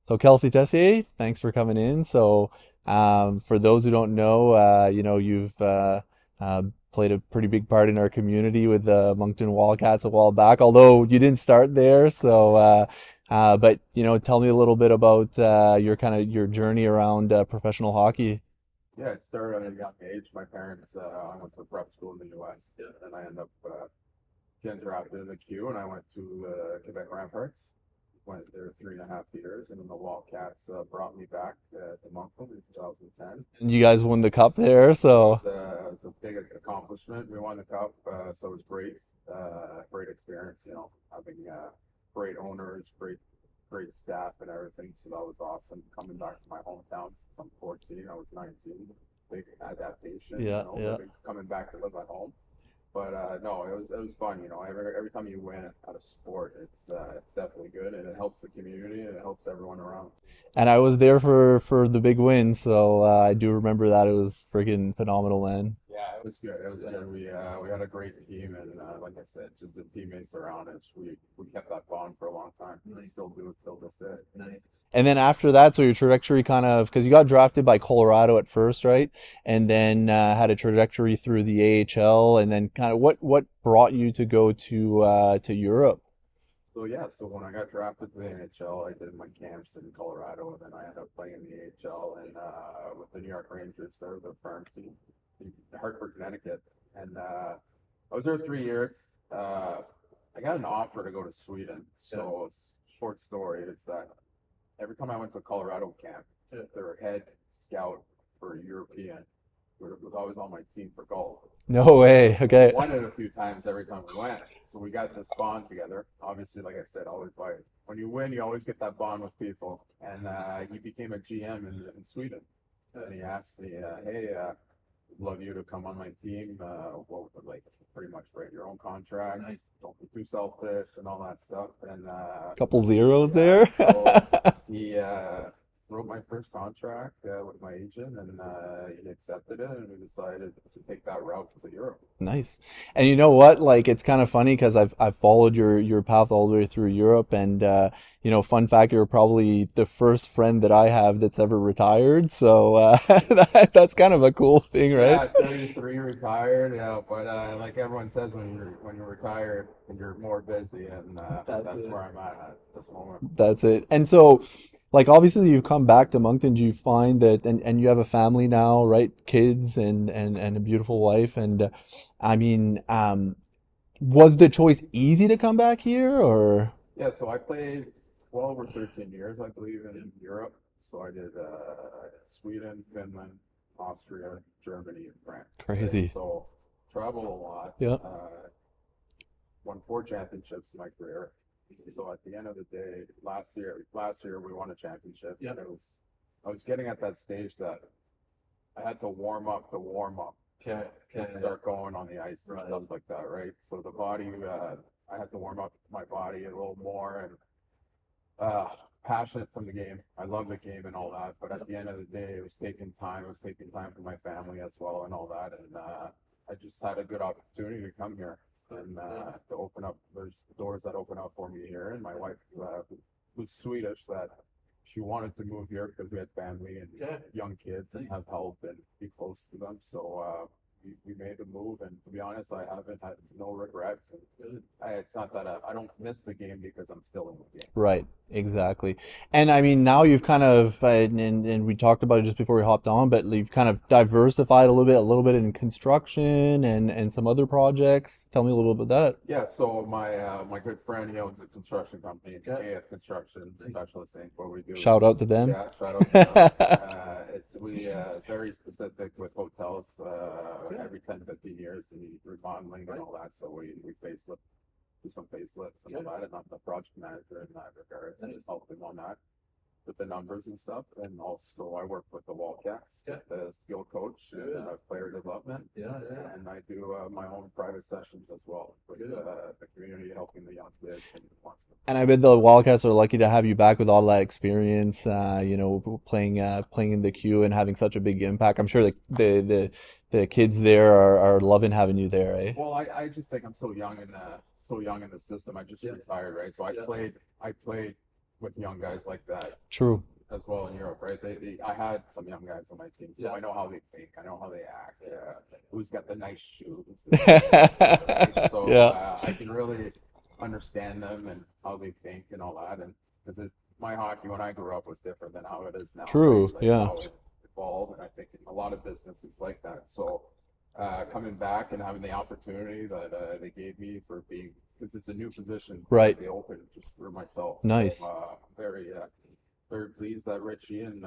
So Kelsey Tessier, thanks for coming in. For those who don't know, you've uh, played a pretty big part in our community with the Moncton Wildcats a while back. Although you didn't start there, but tell me a little bit about your journey around professional hockey. Yeah, it started at a young age. My parents, I went to prep school in the U.S. And I ended up getting drafted in the queue, and I went to Quebec Ramparts. Went there 3.5 years, and then the Wildcats brought me back to Moncton in 2010. And you guys won the cup there, so It was a big accomplishment. We won the cup, so it was great. Great experience, having great owners, great staff, and everything. So that was awesome. Coming back to my hometown since I'm 14, I was 19. Big adaptation, yeah, yeah. coming back to live at home. But no, it was fun. Every time you win at a sport, it's definitely good, and it helps the community and it helps everyone around. And I was there for the big win, so I do remember that. It was freaking phenomenal, man. Yeah, it was good. It was good. We had a great team, and like I said, just the teammates around us. We kept that bond for a long time. We still do till this day. And then after that, so your trajectory kind of, because you got drafted by Colorado at first, right? And then had a trajectory through the AHL, and then kind of what brought you to go to Europe? So yeah, so when I got drafted to the NHL, I did my camps in Colorado, and then I ended up playing in the AHL and with the New York Rangers. They're the farm team in Hartford, Connecticut, and I was there 3 years. I got an offer to go to Sweden. So short story is that every time I went to Colorado camp, their head scout for European was always on my team for golf. No way. We Okay. won it a few times every time we went. So we got this bond together. Obviously, like I said, always like when you win, you always get that bond with people. And he became a GM in Sweden. And he asked me, hey, love you to come on my team. What would like pretty much write your own contract. Nice. Don't be too selfish and all that stuff. And Couple zeros yeah, there. so he wrote my first contract with my agent, and he accepted it, and we decided to take that route to Europe. Nice. And you know what? Like it's kind of funny because I've followed your path all the way through Europe, and fun fact, you're probably the first friend that I have that's ever retired. So that's kind of a cool thing, right? Yeah, 33 retired. Yeah, but like everyone says, when you're retired, you're more busy, and That's that's it. where I'm at this moment. That's it. And so, like, obviously, you've come back to Moncton. Do you find that, and you have a family now, right? Kids and a beautiful wife. And I mean, was the choice easy to come back here, or Yeah, so I played well over 13 years, I believe, in Europe. So I did Sweden, Finland, Austria, Germany, and France. crazy? So travel a lot. Yeah. Won 4 championships in my career. So at the end of the day, last year we won a championship. Yeah. And I was getting at that stage that I had to warm up to warm up to start going on the ice and stuff like that, right? So the body, I had to warm up my body a little more and passionate from the game. I love the game and all that, but at the end of the day, it was taking time. It was taking time for my family as well and all that. And I just had a good opportunity to come here and to open up. There's doors that open up for me here. And my wife, who's Swedish, that she wanted to move here because we had family and young kids and have help and be close to them. So we made the move, and to be honest, I haven't had no regrets. And it's not that I don't miss the game because I'm still in the game. Right, exactly. And I mean, now you've kind of, and we talked about it just before we hopped on, but you've kind of diversified a little bit in construction and some other projects. Tell me a little bit about that. Yeah, so my good friend, he owns a construction company, AF Construction Specialist Inc. What we do Shout is, out to them. yeah, shout out to them. It's we very specific with hotels. Every 10, 15 years, we need remodeling and all that. So we facelift, do some facelifts and all that. And I'm the project manager in that regard, and help them on that with the numbers and stuff. And also, I work with the Wildcats, the skill coach and player development. And I do my own private sessions as well with the community, helping the young kids and wants to. And I bet the Wildcats are lucky to have you back with all that experience, playing in the queue and having such a big impact. I'm sure the kids there are loving having you there, eh? Well, I just think I'm so young in the system. I just retired, right? So I played with young guys like that True. as well in Europe, right? I had some young guys on my team, so I know how they think, I know how they act, who's got the nice shoes, right? So Yeah. I can really understand them and how they think and all that, and because my hockey when I grew up was different than how it is now, right? True. Like Yeah. how it evolved, and I think in a lot of businesses like that. So coming back and having the opportunity that they gave me for being, because it's a new position Right. that they opened just for myself. So Nice. very pleased that Richie and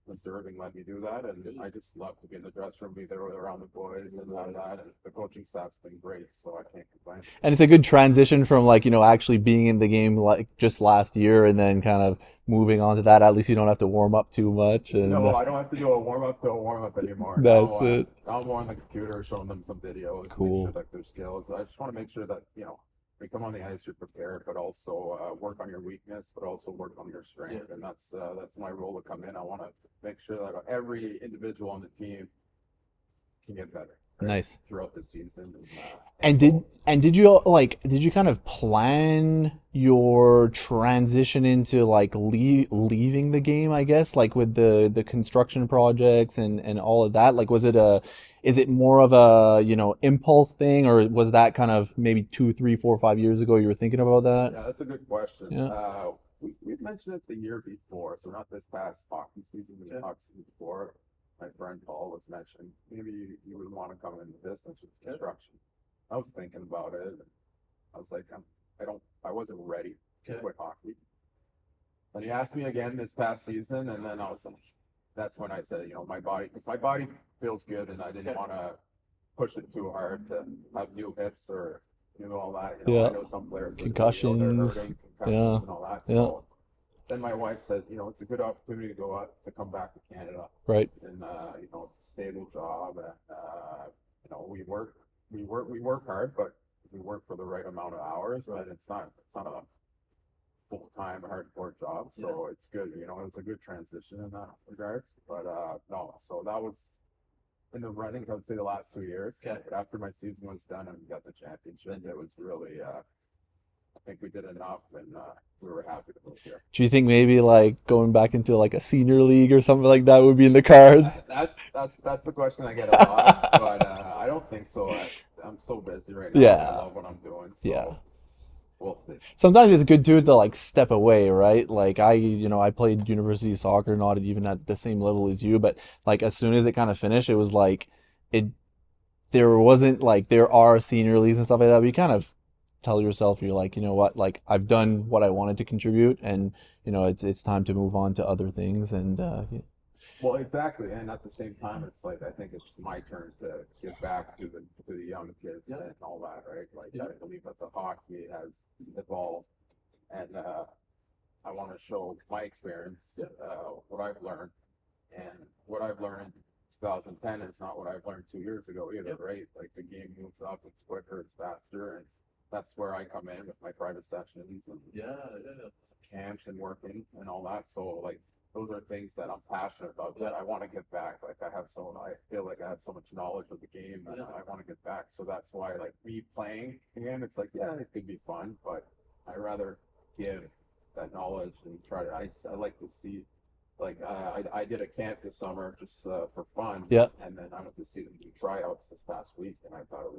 Mr. Irving let me do that, and I just love to be in the dressing room, be there around the boys and all that, and the coaching staff's been great, so I can't complain. And it's a good transition from like, actually being in the game like just last year and then kind of moving on to that. At least you don't have to warm up too much and No, I don't have to do a warm up to a warm up anymore. that's it. Now I'm more on the computer, showing them some videos, make sure Cool. that their skills. I just want to make sure that we come on the ice, you're prepared, but also work on your weakness, but also work on your strength, and that's my role to come in. I want to make sure that every individual on the team can get better, right, Nice. throughout the season. And did you kind of plan your transition into like leaving the game, I guess, like with the construction projects and all of that? Like is it more of a, impulse thing, or was that kind of maybe 2, 3, 4, 5 years ago you were thinking about that? Yeah, that's a good question. Yeah. We mentioned it the year before, so not this past hockey season, but this hockey season before. My friend Paul was mentioning maybe you would want to come into business with construction. I was thinking about it. And I was like, I wasn't ready to quit hockey. And he asked me again this past season, and then I was like, that's when I said, if my body feels good, and I didn't want to push it too hard to have new hips or all that. Yeah. I know some players they're Concussions. hurting, Yeah. concussions and all that. Yeah. So then my wife said, it's a good opportunity to go out to come back to Canada, Right. and it's a stable job, and we work hard, but we work for the right amount of hours, right? It's not a full-time hardcore job, so it's good. It's a good transition in that regards. But no, so that was in the runnings. I would say the last 2 years. Okay. But after my season was done and we got the championship, it was really. I think we did enough, and we were happy to move here. Do you think maybe like going back into like a senior league or something like that would be in the cards? That's the question I get a lot, but I don't think so. I'm so busy right now. Yeah. I love what I'm doing. So Yeah. we'll see. Sometimes it's good too to like step away, right? Like I played university soccer, not even at the same level as you, but like as soon as it kind of finished, it was like it there wasn't like there are senior leagues and stuff like that, but you kind of tell yourself you're like, you know what, like I've done what I wanted to contribute, and it's time to move on to other things, and Well, exactly, and at the same time, it's like I think it's my turn to give back to the young kids and all that, right? Like I believe that the hockey has evolved, and I want to show my experience, what I've learned, and what I've learned in 2010 is not what I've learned 2 years ago either, right? Like the game moves up, it's quicker, it's faster, and that's where I come in with my private sessions and camps and working and all that. So like those are things that I'm passionate about that I want to get back. Like I feel like I have so much knowledge of the game that I want to get back. So that's why like me playing again, it's like, yeah, it could be fun, but I rather give that knowledge and try to, I like to see, like I did a camp this summer just for fun. Yeah. And then I went to see them do tryouts this past week, and I thought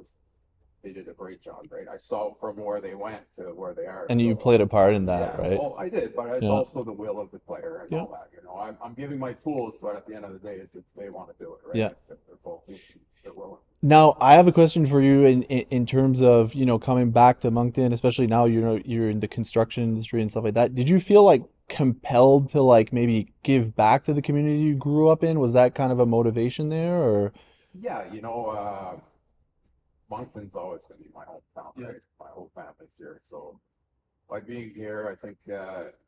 they did a great job, right? I saw from where they went to where they are. and you So, played a part in that, yeah, right? well, I did, but it's Yeah. also the will of the player and Yeah. all that. I'm giving my tools, but at the end of the day, it's if they want to do it, right? Yeah. If they're focused, they're willing. Now, I have a question for you in terms of, coming back to Moncton, especially now, you're in the construction industry and stuff like that. Did you feel like compelled to like maybe give back to the community you grew up in? Was that kind of a motivation there, or? Yeah, Moncton's always going to be my hometown, right? My whole family's here, so by being here, I think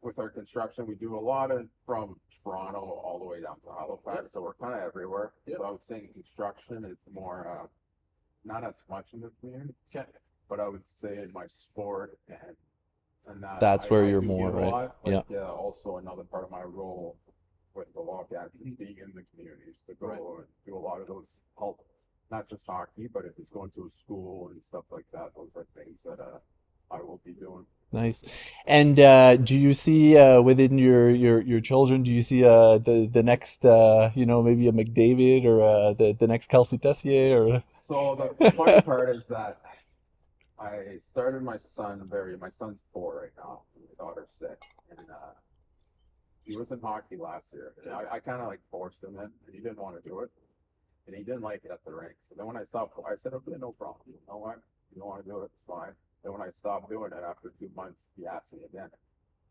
with our construction, we do a lot of from Toronto all the way down to Halifax, so we're kind of everywhere. So I would say in construction, it's more not as much in the community, but I would say in my sport and that That's where I you're do more, give a right? lot. Yeah. But also another part of my role with the Wildcats is being in the communities to go and do a lot of those help, not just hockey, but if it's going to a school and stuff like that, those are things that I will be doing. Nice. And do you see within your children, do you see the next maybe a McDavid or the next Kelsey Tessier or So the funny part is that I started my son's 4 right now, my daughter's 6, and he was in hockey last year. And I kind of like forced him in, and he didn't want to do it, and he didn't like it at the rink. So then when I stopped, I said, okay, no problem. You know what? You don't want to do it, it's fine. Then when I stopped doing it after 2 months, he asked me again.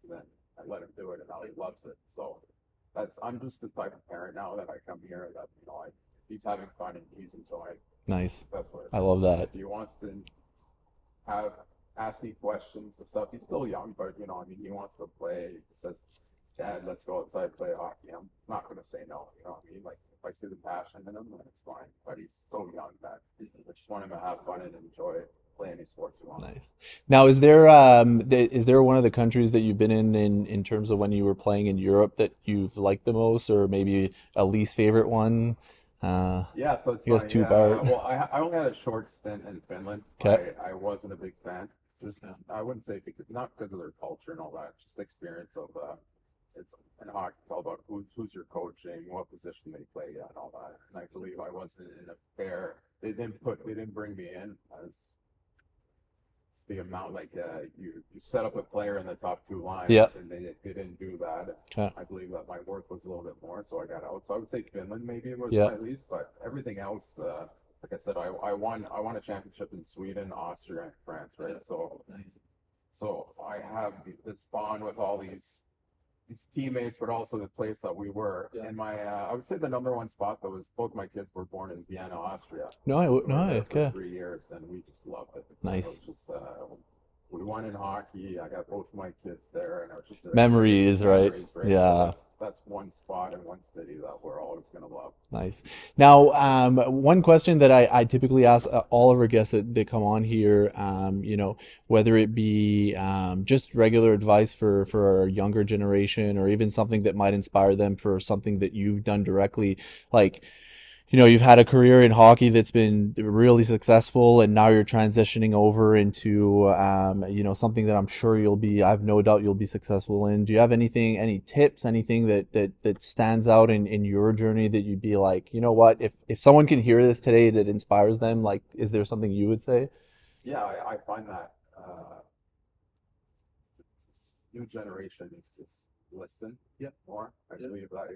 So then I let him do it, and now he loves it. So I'm just the type of parent now that I come here that he's having fun and he's enjoying. nice? That's what it I is. love And that. if he wants to have ask me questions and stuff, he's still young, but he wants to play. He says, "Dad, let's go outside and play hockey." I'm not gonna say no. You know what I mean? Like if I see the passion in him, then it's fine. But he's so young that I just want him to have fun and enjoy play any sports he wants. Nice. Now, is there one of the countries that you've been in terms of when you were playing in Europe that you've liked the most, or maybe a least favorite one? Yeah, so it's I guess funny. two part. Well, I only had a short stint in Finland. Okay. I wasn't a big fan. Just I wouldn't say because not because of their culture and all that. Just the experience of it's in hockey. It's all about who's your coaching, what position they play at, and all that. And I believe I wasn't in a fair. They didn't bring me in as the amount like you set up a player in the top 2 lines Yeah. and they didn't do that. Okay. I believe that my worth was a little bit more, so I got out. So I would say Finland maybe was Yeah. my least, but everything else, like I said, I won a championship in Sweden, Austria, and France, right? So I have this bond with all these teammates, but also the place that we were. Yeah. And my I would say the number one spot though was both my kids were born in Vienna, Austria. No, We were there for okay. 3 years, and we just loved it. It was Nice. just we won in hockey. I got both my kids there, and it was just Memories, right? memories, right? So Yeah. that's one spot and one city that we're always gonna love. Nice. Now, one question that I typically ask all of our guests that come on here, whether it be just regular advice for our younger generation or even something that might inspire them for something that you've done directly, like, you've had a career in hockey that's been really successful, and now you're transitioning over into, something that I'm sure I have no doubt you'll be successful in. Do you have any tips, anything that stands out in your journey that you'd be like, you know what, if someone can hear this today that inspires them, like, is there something you would say? Yeah, I find that this new generation is listen more. I believe that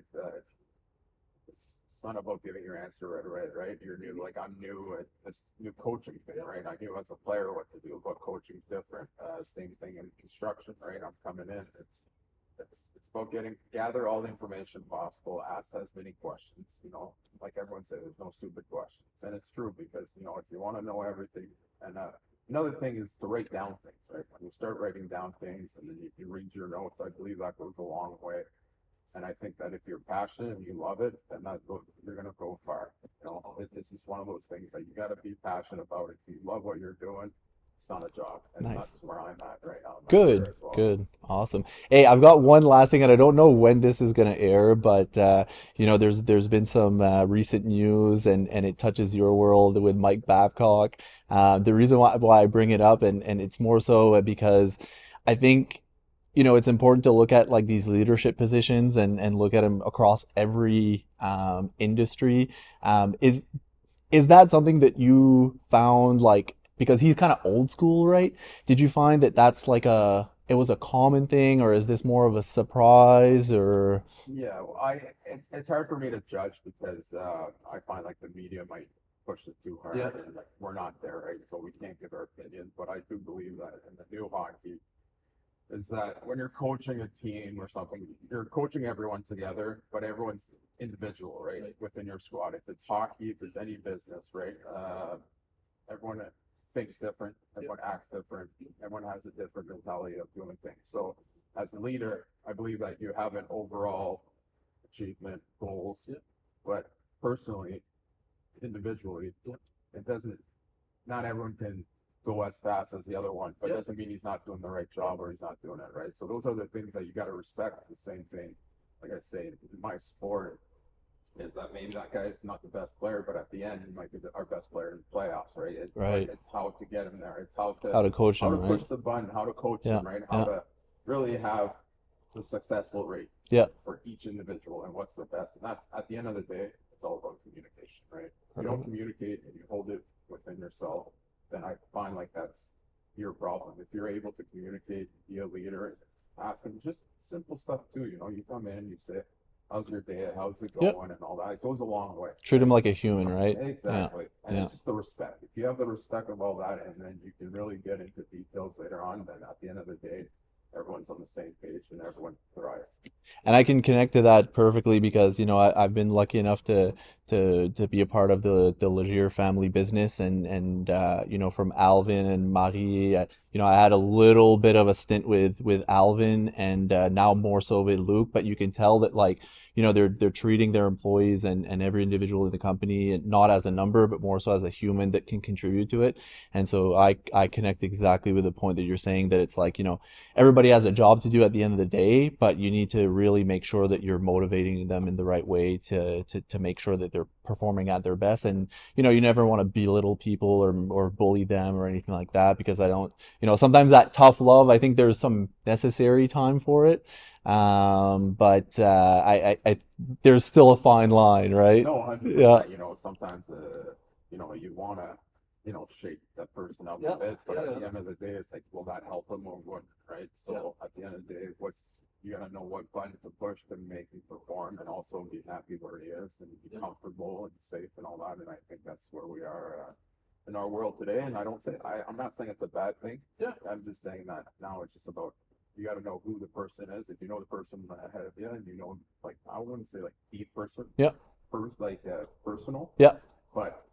it's not about giving your answer right away, right? You're new, like I'm new at this new coaching thing, right? I knew as a player what to do, but coaching's different. Same thing in construction, right? I'm coming in. It's about gather all the information possible, ask as many questions. Like everyone says, there's no stupid questions, and it's true because if you want to know everything, and another thing is to write down things, right? When you start writing down things, and then you read your notes, I believe that goes a long way. And I think that if you're passionate and you love it, then you're gonna go far. It's just one of those things that you got to be passionate about. If you love what you're doing, it's not a job, and Nice. that's where I'm at right now in my career Good, as well. good, awesome. Hey, I've got one last thing, and I don't know when this is going to air, but there's been some recent news, and it touches your world with Mike Babcock. The reason why I bring it up, and it's more so because I think it's important to look at like these leadership positions and look at them across every industry. Is that something that you found, like, because he's kind of old school, right? Did you find that that's like it was a common thing, or is this more of a surprise, or Yeah, well, it's hard for me to judge because I find like the media might push it too hard, Yeah. and like we're not there, right? So we can't give our opinion. But I do believe that in the new hockey is that when you're coaching a team or something, you're coaching everyone together, but everyone's individual, right? Within your squad. If it's hockey, if it's any business, right? Everyone thinks different, everyone acts different, everyone has a different mentality of doing things. So as a leader, I believe that you have an overall achievement, goals, but personally, individually, it doesn't, not everyone can go as fast as the other one, but it doesn't mean he's not doing the right job or he's not doing it right. So those are the things that you got to respect. It's the same thing, like I say, in my sport, is that maybe that guy's not the best player, but at the end he might be our best player in the playoffs, right? Right. It's how to get him there. It's How to coach how to them, push right? the button, how to coach Yeah. them, right? How Yeah. to really have the successful rate Yeah. for each individual and what's the best. And that's at the end of the day, it's all about communication, right? If you don't communicate and you hold it within yourself, then I find like that's your problem. If you're able to communicate, be a leader, ask them just simple stuff too. You know, you come in, you say, "How's your day? How's it Yep. going?" and all that. It goes a long way. Treat them like a human, right? Exactly. And Yeah. it's just the respect. If you have the respect of all that, and then you can really get into details later on, then at the end of the day, everyone's on the same page and everyone thrives. And I can connect to that perfectly because, I've been lucky enough to be a part of the Legier family business and from Alvin and Marie, I had a little bit of a stint with Alvin and now more so with Luke, but you can tell that like, they're treating their employees and every individual in the company not as a number, but more so as a human that can contribute to it. And so I connect exactly with the point that you're saying that it's like, everybody has a job to do at the end of the day, but you need to really make sure that you're motivating them in the right way to make sure that they're performing at their best. And you never want to belittle people or bully them or anything like that, because I don't, sometimes that tough love, I think there's some necessary time for it. But I there's still a fine line, right? No, 100%. Yeah. Sometimes, you want to, shake that person up Yeah, a bit, but yeah, at yeah. the end of the day, it's like, will that help them or wouldn't, right? So at the end of the day, you gotta know what button to push to make him perform and also be happy where he is and be comfortable and safe and all that. And I think that's where we are in our world today. And I'm not saying it's a bad thing. Yeah. I'm just saying that now it's just about you got to know who the person is. If you know the person ahead of you, and like I wouldn't say like deep person, Yeah. personal, Yeah. but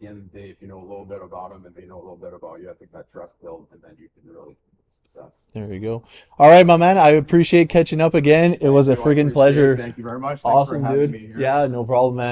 in the day, if you know a little bit about them and they know a little bit about you, I think that trust builds, and then you can really success. There you go. All right, my man. I appreciate catching up again. It was a Thank you. I friggin' appreciate it. pleasure. Thank you very much. Thanks for Awesome, having dude. me here. Yeah, no problem, man.